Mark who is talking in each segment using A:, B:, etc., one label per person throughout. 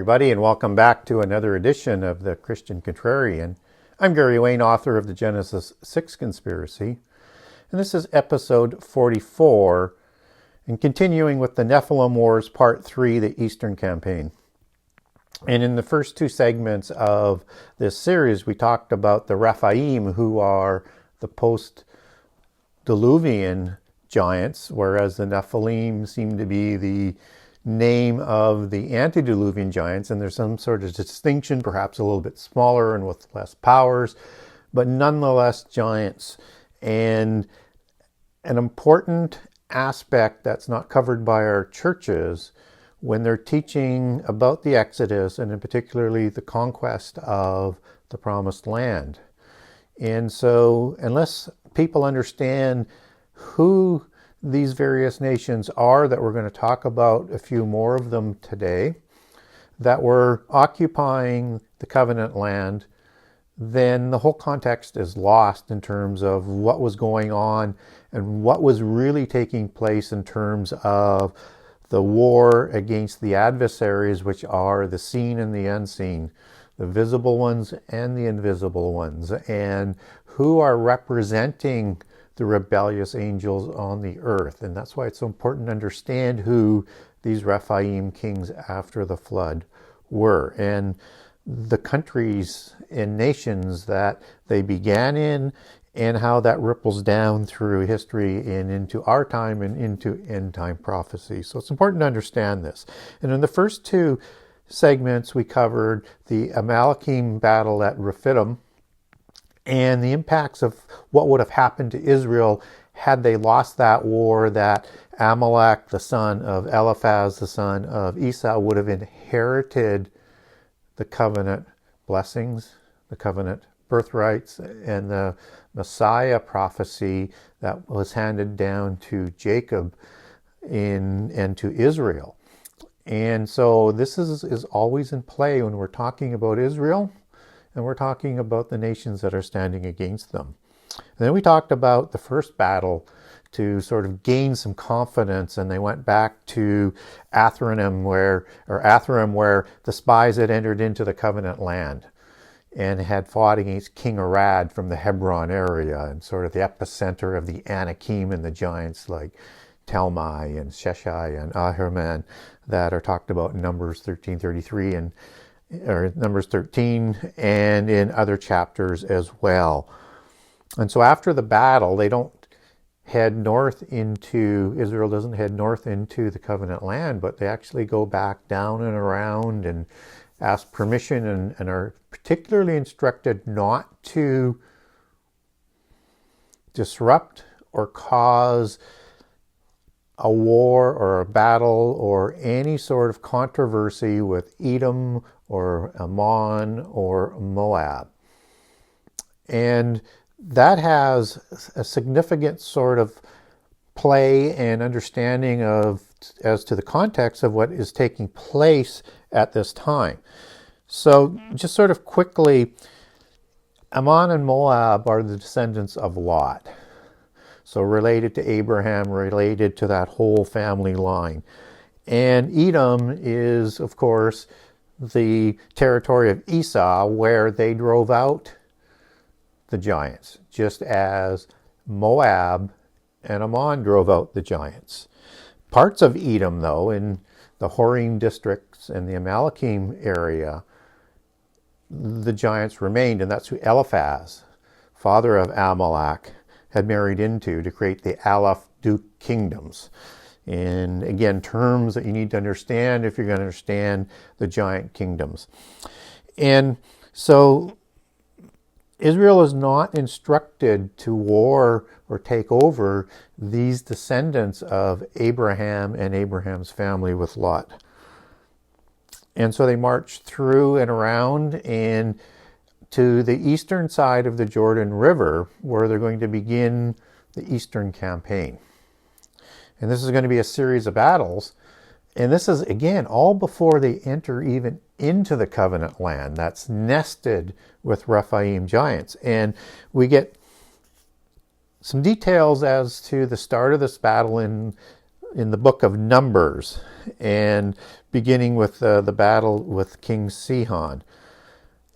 A: everybody, and welcome back to another edition of the Christian Contrarian. I'm Gary Wayne, author of the Genesis 6 Conspiracy, and this is episode 44, and continuing with the Nephilim Wars, Part 3, the Eastern Campaign. And in the first two segments of this series, we talked about the Rephaim, who are the post-Diluvian giants, whereas the Nephilim seem to be the name of the antediluvian giants, and there's some sort of distinction, perhaps a little bit smaller and with less powers, but nonetheless giants. And an important aspect that's not covered by our churches when they're teaching about the Exodus, and in particularly the conquest of the Promised Land. And so unless people understand who these various nations are, that we're going to talk about a few more of them today, that were occupying the covenant land, then the whole context is lost in terms of what was going on and what was really taking place in terms of the war against the adversaries, which are the seen and the unseen, the visible ones and the invisible ones, and who are representing the rebellious angels on the earth. And that's why it's so important to understand who these Rephaim kings after the flood were, and the countries and nations that they began in, and how that ripples down through history and into our time and into end time prophecy. So it's important to understand this. And in the first two segments, we covered the Amalekim battle at Rephidim, and the impacts of what would have happened to Israel had they lost that war, that Amalek, the son of Eliphaz, the son of Esau, would have inherited the covenant blessings, the covenant birthrights, and the Messiah prophecy that was handed down to Jacob and to Israel. And so this is always in play when we're talking about Israel, and we're talking about the nations that are standing against them. And then we talked about the first battle to sort of gain some confidence, and they went back to Atharim, where the spies had entered into the covenant land and had fought against King Arad from the Hebron area, and sort of the epicenter of the Anakim and the giants like Talmai and Sheshai and Ahriman that are talked about in Numbers 13:33 or Numbers 13, and in other chapters as well. And so after the battle, they don't head north into, Israel doesn't head north into the covenant land, but they actually go back down and around and ask permission, and are particularly instructed not to disrupt or cause a war or a battle or any sort of controversy with Edom or Ammon or Moab. And that has a significant sort of play and understanding of as to the context of what is taking place at this time. So just sort of quickly, Ammon and Moab are the descendants of Lot. So related to Abraham, related to that whole family line. And Edom is, of course, the territory of Esau, where they drove out the giants, just as Moab and Ammon drove out the giants. Parts of Edom, though, in the Horim districts and the Amalekim area, the giants remained, and that's who Eliphaz, father of Amalek, had married into to create the Aleph Duke kingdoms. And again, terms that you need to understand if you're going to understand the giant kingdoms. And so Israel is not instructed to war or take over these descendants of Abraham and Abraham's family with Lot. And so they march through and around and to the eastern side of the Jordan River, where they're going to begin the Eastern Campaign. And this is going to be a series of battles. And this is, again, all before they enter even into the covenant land that's nested with Rephaim giants. And we get some details as to the start of this battle in in the book of Numbers, and beginning with the battle with King Sihon.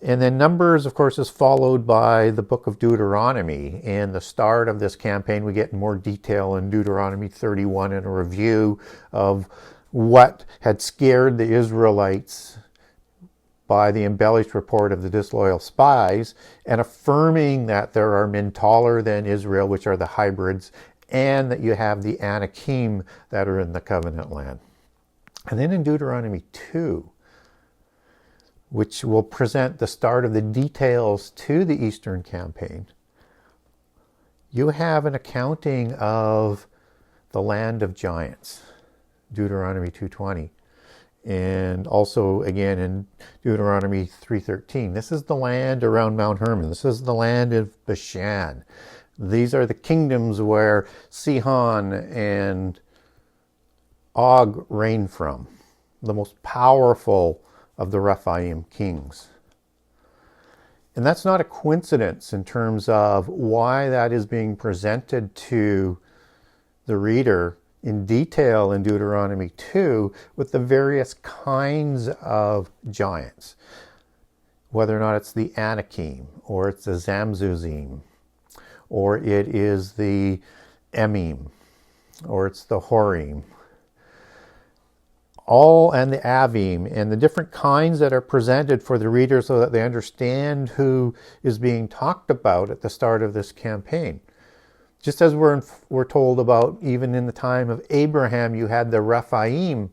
A: And then Numbers, of course, is followed by the book of Deuteronomy. And the start of this campaign, we get more detail in Deuteronomy 31 and a review of what had scared the Israelites by the embellished report of the disloyal spies, and affirming that there are men taller than Israel, which are the hybrids, and that you have the Anakim that are in the covenant land. And then in Deuteronomy 2, which will present the start of the details to the Eastern campaign, you have an accounting of the land of giants, Deuteronomy 2:20, and also again in Deuteronomy 3:13. This is the land around Mount Hermon. This is the land of Bashan. These are the kingdoms where Sihon and Og reign from, the most powerful of the Rephaim kings. And that's not a coincidence in terms of why that is being presented to the reader in detail in Deuteronomy 2 with the various kinds of giants, whether or not it's the Anakim, or it's the Zamzuzim, or it is the Emim, or it's the Horim, and the Avim, and the different kinds that are presented for the reader so that they understand who is being talked about at the start of this campaign. Just as we're told about, even in the time of Abraham, you had the Rephaim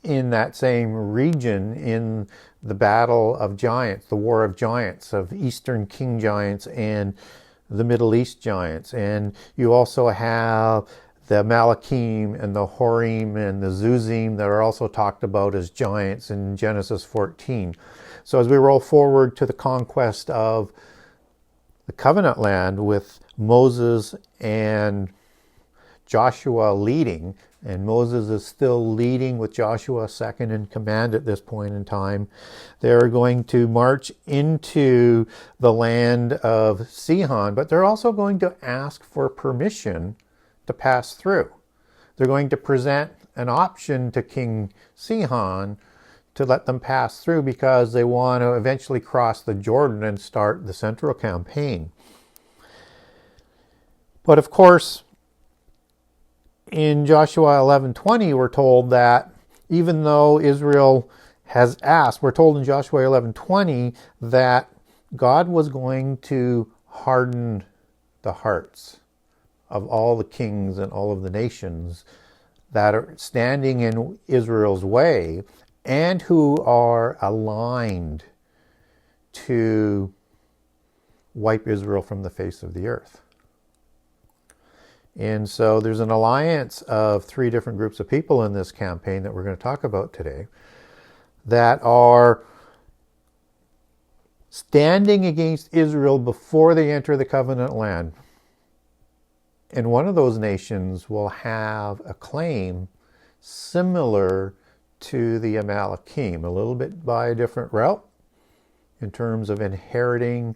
A: in that same region in the battle of giants, the war of giants, of Eastern king giants and the Middle East giants. And you also have the Malakim and the Horim and the Zuzim that are also talked about as giants in Genesis 14. So as we roll forward to the conquest of the covenant land with Moses and Joshua leading, and Moses is still leading with Joshua second in command at this point in time, they're going to march into the land of Sihon, but they're also going to ask for permission to pass through. They're going to present an option to King Sihon to let them pass through because they want to eventually cross the Jordan and start the central campaign. But of course, in Joshua 11:20, we're told that even though Israel has asked, we're told in Joshua 11:20 that God was going to harden the hearts of all the kings and all of the nations that are standing in Israel's way and who are aligned to wipe Israel from the face of the earth. And so there's an alliance of 3 different groups of people in this campaign that we're going to talk about today that are standing against Israel before they enter the covenant land. And one of those nations will have a claim similar to the Amalekim, a little bit by a different route in terms of inheriting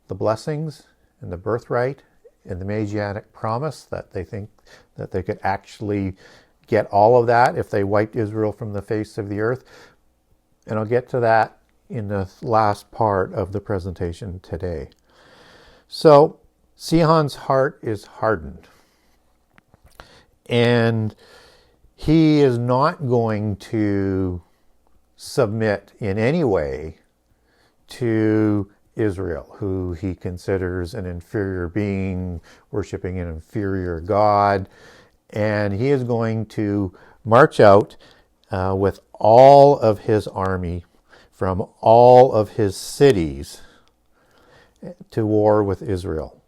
A: the blessings and the birthright and the Messianic promise, that they think that they could actually get all of that if they wiped Israel from the face of the earth. And I'll get to that in the last part of the presentation today. So Sihon's heart is hardened, and he is not going to submit in any way to Israel, who he considers an inferior being, worshiping an inferior God. And he is going to march out with all of his army from all of his cities to war with Israel.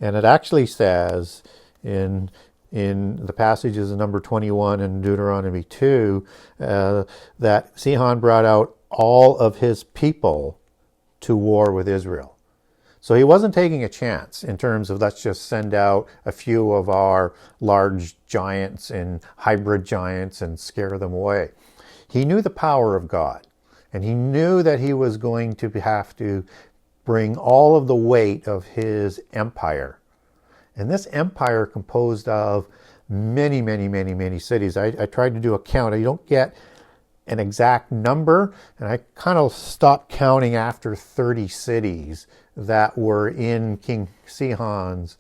A: And it actually says in the passages in number 21 and Deuteronomy 2 that Sihon brought out all of his people to war with Israel. So he wasn't taking a chance in terms of let's just send out a few of our large giants and hybrid giants and scare them away. He knew the power of God, and he knew that he was going to have to bring all of the weight of his empire. And this empire composed of many, many, many, many cities. I tried to do a count. I don't get an exact number, and I kind of stopped counting after 30 cities that were in King Sihon's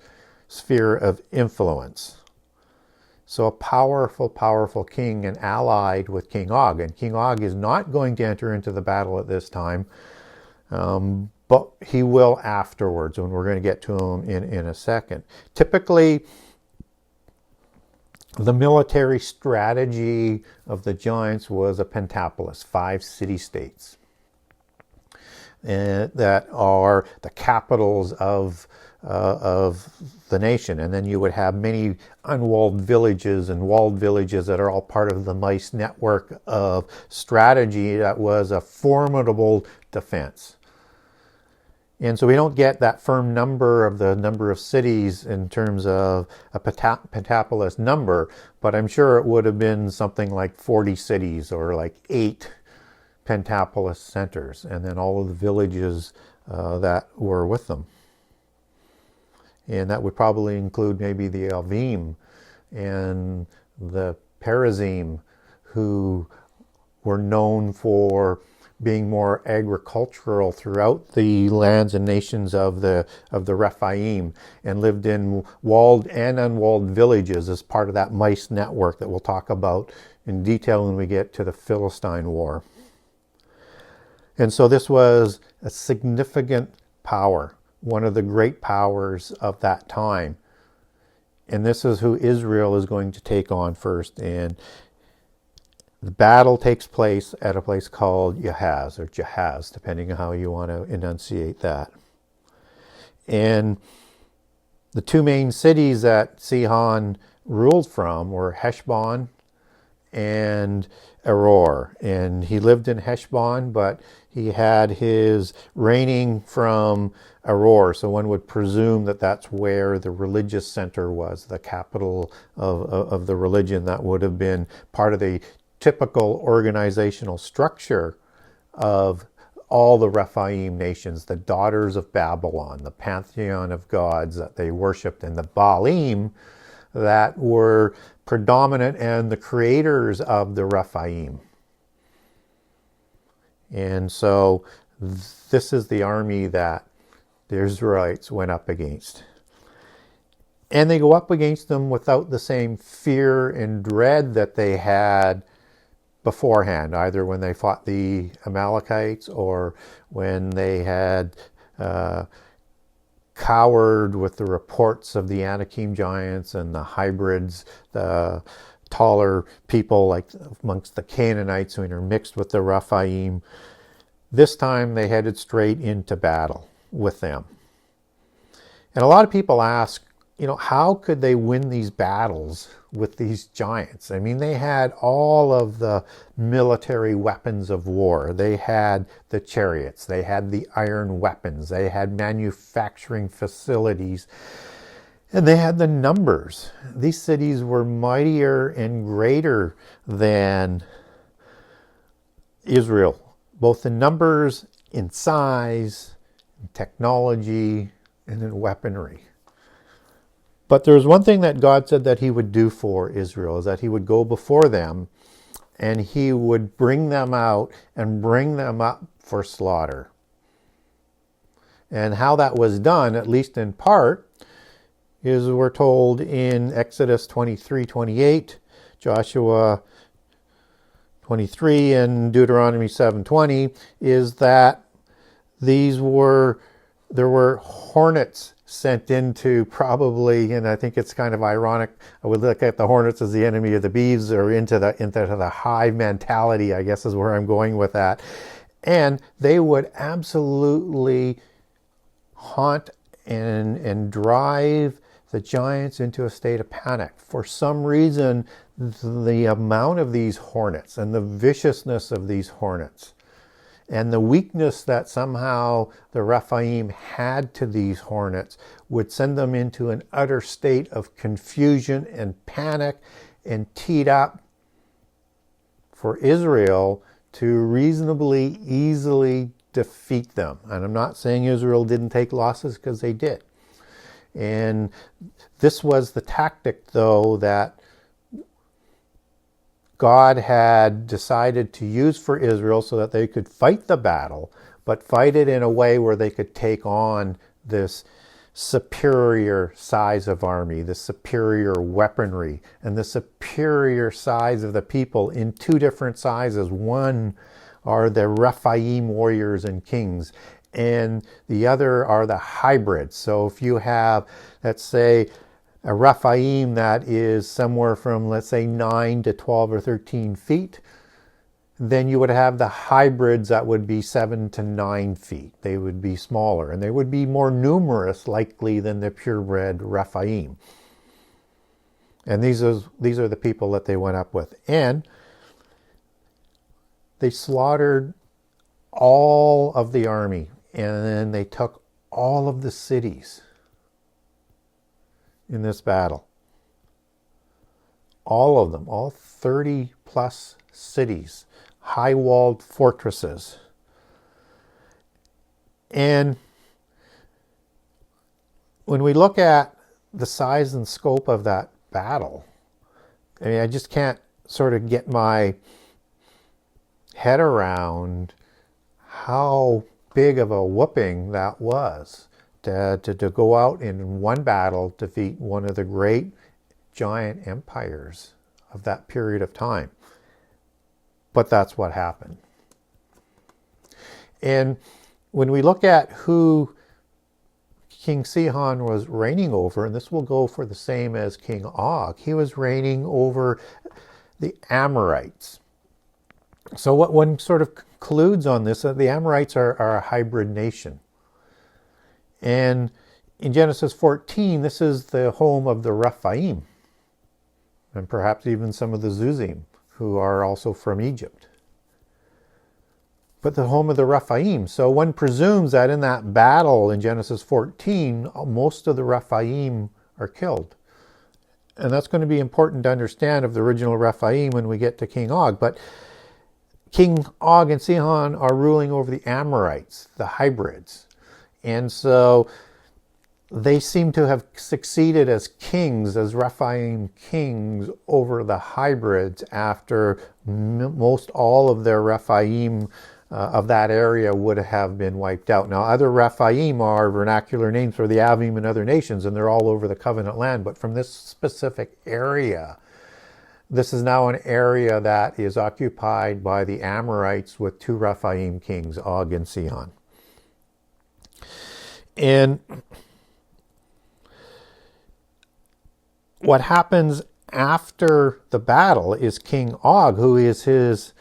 A: sphere of influence. So a powerful, powerful king, and allied with King Og. And King Og is not going to enter into the battle at this time, but he will afterwards, and we're going to get to him in a second. Typically, the military strategy of the giants was a pentapolis, 5 city-states that are the capitals of the nation. And then you would have many unwalled villages and walled villages that are all part of the mice network of strategy that was a formidable defense. And so we don't get that firm number of the number of cities in terms of a pentapolis number, but I'm sure it would have been something like 40 cities or like 8 pentapolis centers, and then all of the villages that were with them. And that would probably include maybe the Avim and the Perazim, who were known for being more agricultural throughout the lands and nations of the Rephaim, and lived in walled and unwalled villages as part of that mice network that we'll talk about in detail when we get to the Philistine War. And so this was a significant power, one of the great powers of that time. And this is who Israel is going to take on first. And the battle takes place at a place called Jahaz, or Jahaz, depending on how you want to enunciate that. And the 2 main cities that Sihon ruled from were Heshbon and Aroer. And he lived in Heshbon, but he had his reigning from Aroer. So one would presume that that's where the religious center was, the capital of the religion. That would have been part of the typical organizational structure of all the Rephaim nations, the daughters of Babylon, the pantheon of gods that they worshipped, and the Baalim that were predominant and the creators of the Rephaim. And so this is the army that the Israelites went up against. And they go up against them without the same fear and dread that they had beforehand, either when they fought the Amalekites or when they had cowered with the reports of the Anakim giants and the hybrids, the taller people like amongst the Canaanites who intermixed with the Rephaim. This time they headed straight into battle with them. And a lot of people ask, how could they win these battles with these giants? I mean, they had all of the military weapons of war. They had the chariots. They had the iron weapons. They had manufacturing facilities. And they had the numbers. These cities were mightier and greater than Israel, both in numbers, in size, in technology, and in weaponry. But there's one thing that God said that he would do for Israel, is that he would go before them and he would bring them out and bring them up for slaughter. And how that was done, at least in part, is we're told in Exodus 23:28, Joshua 23, and Deuteronomy 7:20, is that there were hornets sent into, probably, and I think it's kind of ironic, I would look at the hornets as the enemy of the bees, or into the hive mentality, I guess is where I'm going with that. And they would absolutely haunt and drive the giants into a state of panic. For some reason, the amount of these hornets and the viciousness of these hornets and the weakness that somehow the Rephaim had to these hornets would send them into an utter state of confusion and panic, and teed up for Israel to reasonably easily defeat them. And I'm not saying Israel didn't take losses, because they did. And this was the tactic, though, that God had decided to use for Israel so that they could fight the battle, but fight it in a way where they could take on this superior size of army, the superior weaponry, and the superior size of the people in two different sizes. One are the Rephaim warriors and kings, and the other are the hybrids. So if you have, let's say, a Rephaim that is somewhere from, let's say, 9 to 12 or 13 feet, then you would have the hybrids that would be 7 to 9 feet. They would be smaller, and they would be more numerous, likely, than the purebred Rephaim. And these are the people that they went up with. And they slaughtered all of the army, and then they took all of the cities in this battle. All of them, all 30 plus cities, high-walled fortresses. And when we look at the size and scope of that battle, I mean, I just can't sort of get my head around how big of a whooping that was to go out in one battle, defeat one of the great giant empires of that period of time. But that's what happened. And when we look at who King Sihon was reigning over, and this will go for the same as King Og, he was reigning over the Amorites. So what one sort of concludes on this, the Amorites are a hybrid nation. And in Genesis 14, this is the home of the Rephaim, and perhaps even some of the Zuzim, who are also from Egypt. But the home of the Rephaim. So one presumes that in that battle in Genesis 14, most of the Rephaim are killed. And that's going to be important to understand of the original Rephaim when we get to King Og. But King Og and Sihon are ruling over the Amorites, the hybrids. And so they seem to have succeeded as kings, as Rephaim kings, over the hybrids after most all of their Rephaim of that area would have been wiped out. Now, other Rephaim are vernacular names for the Avim and other nations, and they're all over the covenant land. But from this specific area, this is now an area that is occupied by the Amorites with two Rephaim kings, Og and Sihon. And what happens after the battle is King Og, who is his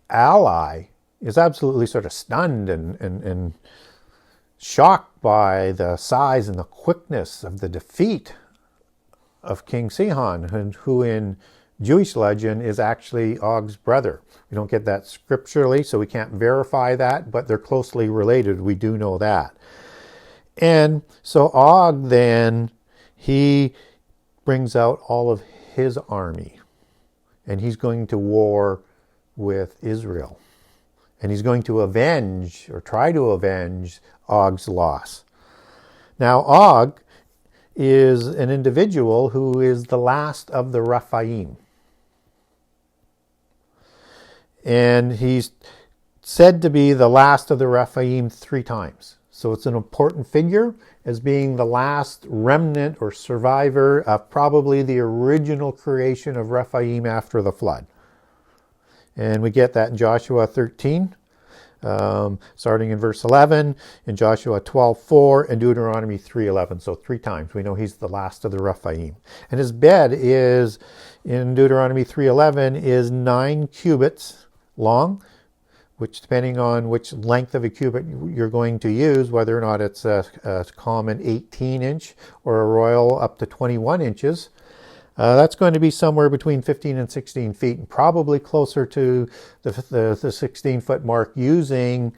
A: ally, is absolutely sort of stunned and shocked by the size and the quickness of the defeat of King Sihon, who in Jewish legend is actually Og's brother. We don't get that scripturally, so we can't verify that, but they're closely related. We do know that. And so Og then, he brings out all of his army, and he's going to war with Israel. And he's going to avenge, or try to avenge, Og's loss. Now, Og is an individual who is the last of the Rephaim. And he's said to be the last of the Rephaim 3 times. So it's an important figure as being the last remnant or survivor of probably the original creation of Rephaim after the flood. And we get that in Joshua 13, starting in verse 11, in Joshua 12:4, and Deuteronomy 3:11. So 3 times we know he's the last of the Rephaim. And his bed is, in Deuteronomy 3:11, is 9 cubits long, which, depending on which length of a cubit you're going to use, whether or not it's a common 18-inch or a royal up to 21 inches, that's going to be somewhere between 15 and 16 feet, and probably closer to the 16-foot mark using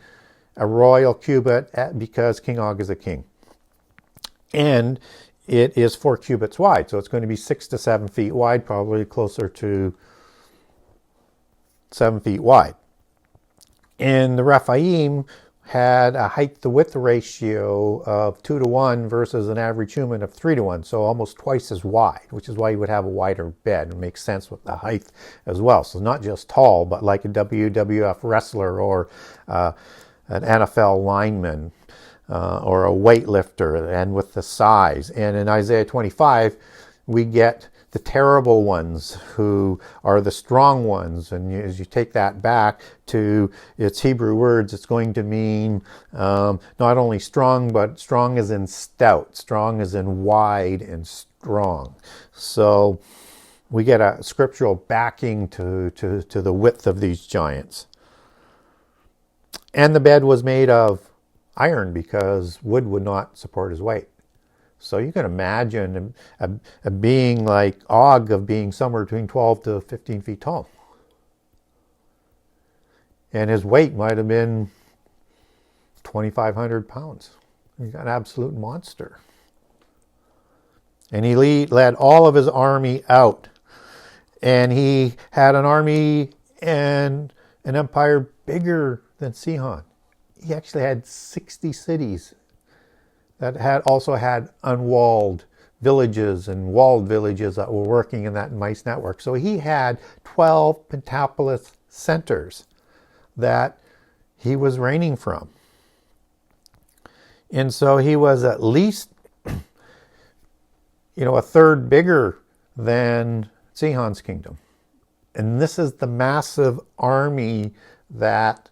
A: a royal cubit because King Og is a king. And it is 4 cubits wide, so it's going to be 6 to 7 feet wide, probably closer to 7 feet wide. And the Rephaim had a height-to-width ratio of 2-to-1 versus an average human of 3-to-1, so almost twice as wide, which is why you would have a wider bed. It makes sense with the height as well. So not just tall, but like a WWF wrestler or an NFL lineman or a weightlifter, and with the size. And in Isaiah 25, we get the terrible ones who are the strong ones. And as you take that back to its Hebrew words, it's going to mean not only strong, but strong as in stout, strong as in wide and strong. So we get a scriptural backing to the width of these giants. And the bed was made of iron because wood would not support his weight. So you can imagine a being like Og of being somewhere between 12 to 15 feet tall. And his weight might have been 2,500 pounds. He's an absolute monster. And he led all of his army out. And he had an army and an empire bigger than Sihon. He actually had 60 cities that also had unwalled villages and walled villages that were working in that mice network. So he had 12 pentapolis centers that he was reigning from. And so he was at least, a third bigger than Sihon's kingdom. And this is the massive army that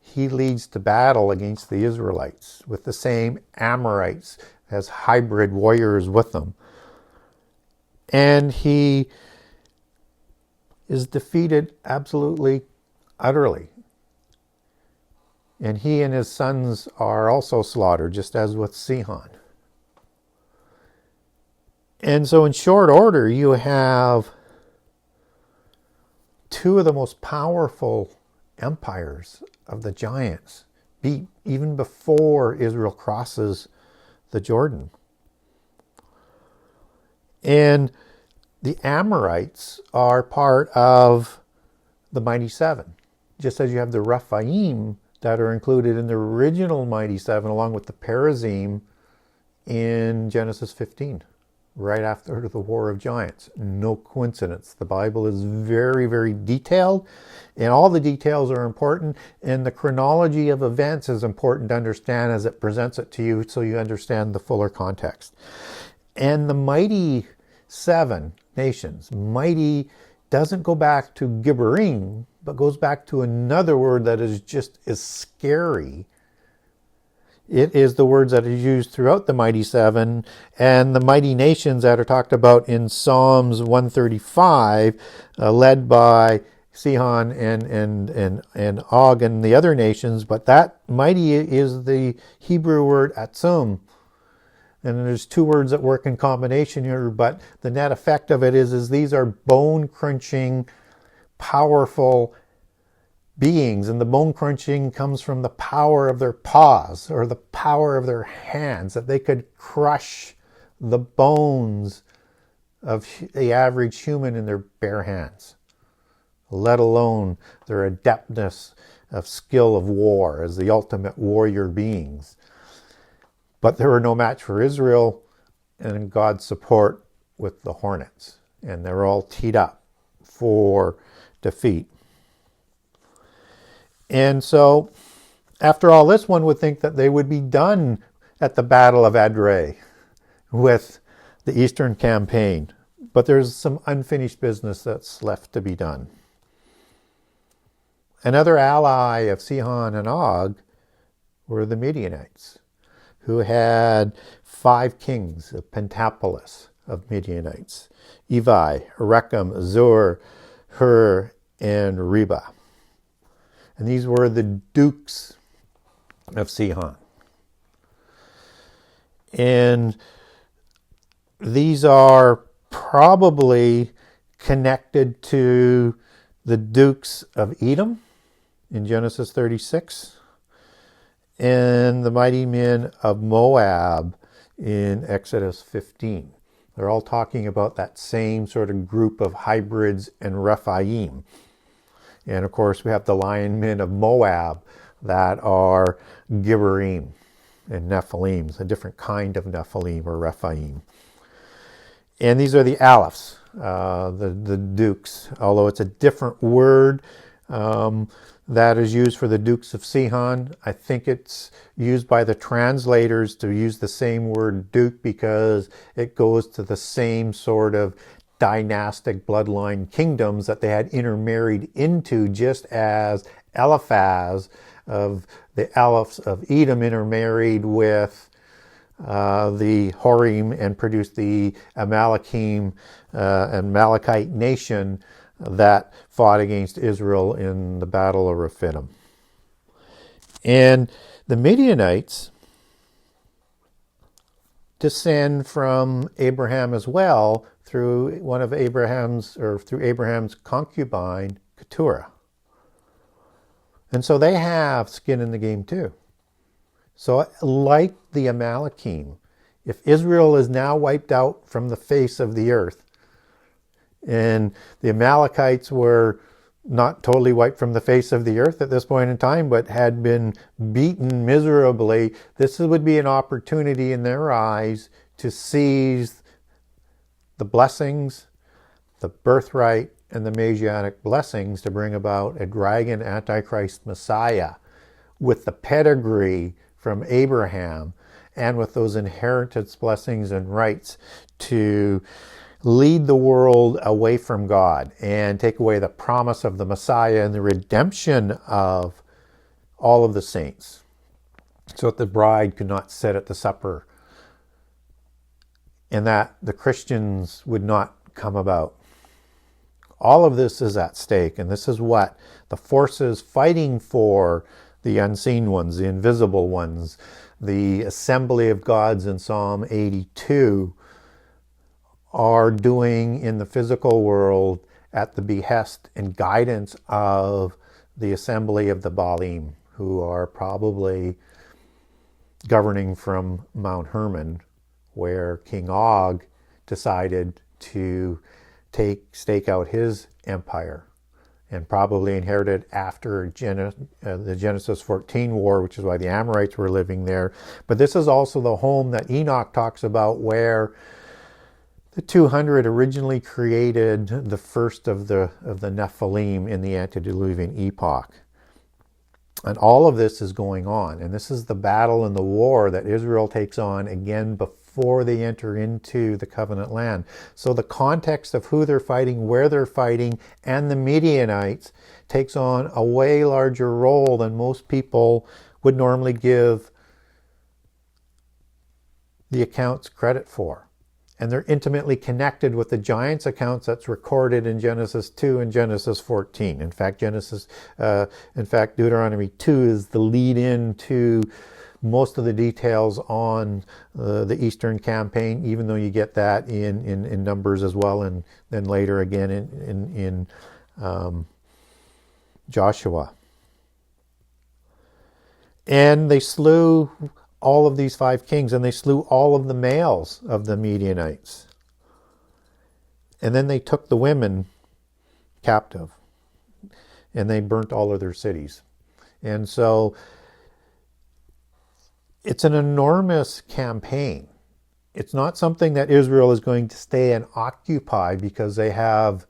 A: he leads to battle against the Israelites with the same Amorites as hybrid warriors with them. And he is defeated absolutely, utterly. And he and his sons are also slaughtered, just as with Sihon. And so in short order, you have two of the most powerful empires of the giants beat even before Israel crosses the Jordan. And the Amorites are part of the Mighty Seven, just as you have the Rephaim that are included in the original Mighty Seven along with the Perazim in Genesis 15. Right after the War of Giants. No coincidence. The Bible is very, very detailed, and all the details are important, and the chronology of events is important to understand as it presents it to you so you understand the fuller context. And the mighty seven nations, mighty doesn't go back to Gibberim, but goes back to another word that is just as scary. It is the words that are used throughout the Mighty Seven and the mighty nations that are talked about in Psalms 135, led by Sihon and Og and the other nations. But that mighty is the Hebrew word atzum. And there's two words that work in combination here, but the net effect of it is these are bone-crunching, powerful beings, and the bone crunching comes from the power of their paws or the power of their hands, that they could crush the bones of the average human in their bare hands, let alone their adeptness of skill of war as the ultimate warrior beings. But they were no match for Israel and God's support with the hornets, and they're all teed up for defeat. And so, after all this, one would think that they would be done at the Battle of Edrei with the Eastern Campaign. But there's some unfinished business that's left to be done. Another ally of Sihon and Og were the Medianites, who had 5 kings of Pentapolis of Medianites: Evi, Rechem, Zur, Hur, and Reba. And these were the dukes of Sihon. And these are probably connected to the dukes of Edom in Genesis 36 and the mighty men of Moab in Exodus 15. They're all talking about that same sort of group of hybrids and Rephaim. And of course, we have the lion men of Moab, that are Gibborim and Nephilim, a different kind of Nephilim or Rephaim. And these are the Alephs, the dukes, although it's a different word that is used for the dukes of Sihon. I think it's used by the translators to use the same word duke because it goes to the same sort of dynastic bloodline kingdoms that they had intermarried into, just as Eliphaz of the Alephs of Edom intermarried with the Horim and produced the Amalekim and Malachite nation that fought against Israel in the Battle of Rephidim. And the Medianites descend from Abraham as well through through Abraham's concubine, Keturah. And so they have skin in the game too. So like the Amalekim, if Israel is now wiped out from the face of the earth, and the Amalekites were not totally wiped from the face of the earth at this point in time, but had been beaten miserably, this would be an opportunity in their eyes to seize the blessings, the birthright, and the Messianic blessings to bring about a dragon Antichrist Messiah with the pedigree from Abraham and with those inheritance blessings and rights to lead the world away from God and take away the promise of the Messiah and the redemption of all of the saints, so that the bride could not sit at the supper and that the Christians would not come about. All of this is at stake, and this is what the forces fighting for the unseen ones, the invisible ones, the assembly of gods in Psalm 82 are doing in the physical world at the behest and guidance of the assembly of the Baalim, who are probably governing from Mount Hermon, where King Og decided to stake out his empire and probably inherited after the Genesis 14 war, which is why the Amorites were living there. But this is also the home that Enoch talks about, where the 200 originally created the first of the Nephilim in the antediluvian epoch. And all of this is going on. And this is the battle and the war that Israel takes on again before they enter into the covenant land. So the context of who they're fighting, where they're fighting, and the Medianites takes on a way larger role than most people would normally give the accounts credit for. And they're intimately connected with the giants accounts that's recorded in Genesis 2 and Genesis 14. In fact, Deuteronomy 2 is the lead-in to most of the details on the Eastern campaign, even though you get that in Numbers as well, and then later again in Joshua. And they slew all of these 5 kings, and they slew all of the males of the Medianites. And then they took the women captive, and they burnt all of their cities. And so it's an enormous campaign. It's not something that Israel is going to stay and occupy because they have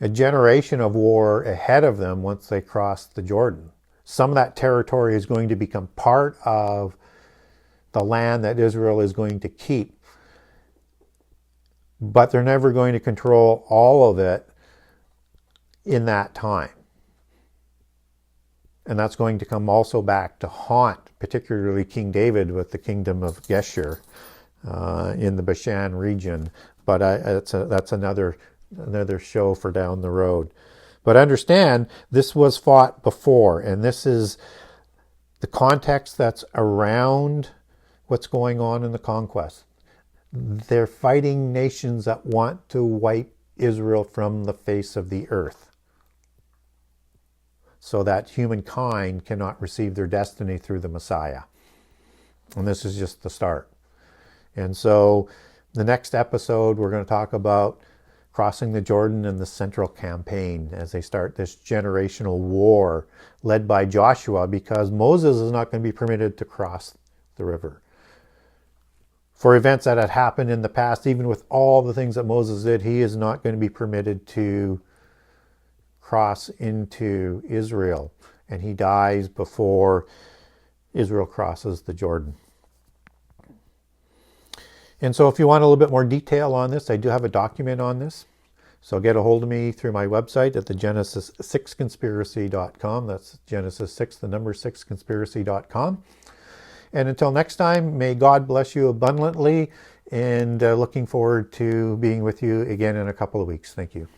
A: a generation of war ahead of them once they cross the Jordan. Some of that territory is going to become part of the land that Israel is going to keep. But they're never going to control all of it in that time. And that's going to come also back to haunt, particularly King David with the kingdom of Geshur in the Bashan region. But that's another show for down the road. But understand, this was fought before, and this is the context that's around what's going on in the conquest. They're fighting nations that want to wipe Israel from the face of the earth, so that humankind cannot receive their destiny through the Messiah. And this is just the start. And so the next episode, we're going to talk about crossing the Jordan and the Central Campaign as they start this generational war led by Joshua, because Moses is not going to be permitted to cross the river. For events that had happened in the past, even with all the things that Moses did, he is not going to be permitted to cross into Israel. And he dies before Israel crosses the Jordan. And so if you want a little bit more detail on this, I do have a document on this. So get a hold of me through my website at the Genesis6conspiracy.com. That's Genesis 6, the number 6 conspiracy.com. And until next time, may God bless you abundantly, and looking forward to being with you again in a couple of weeks. Thank you.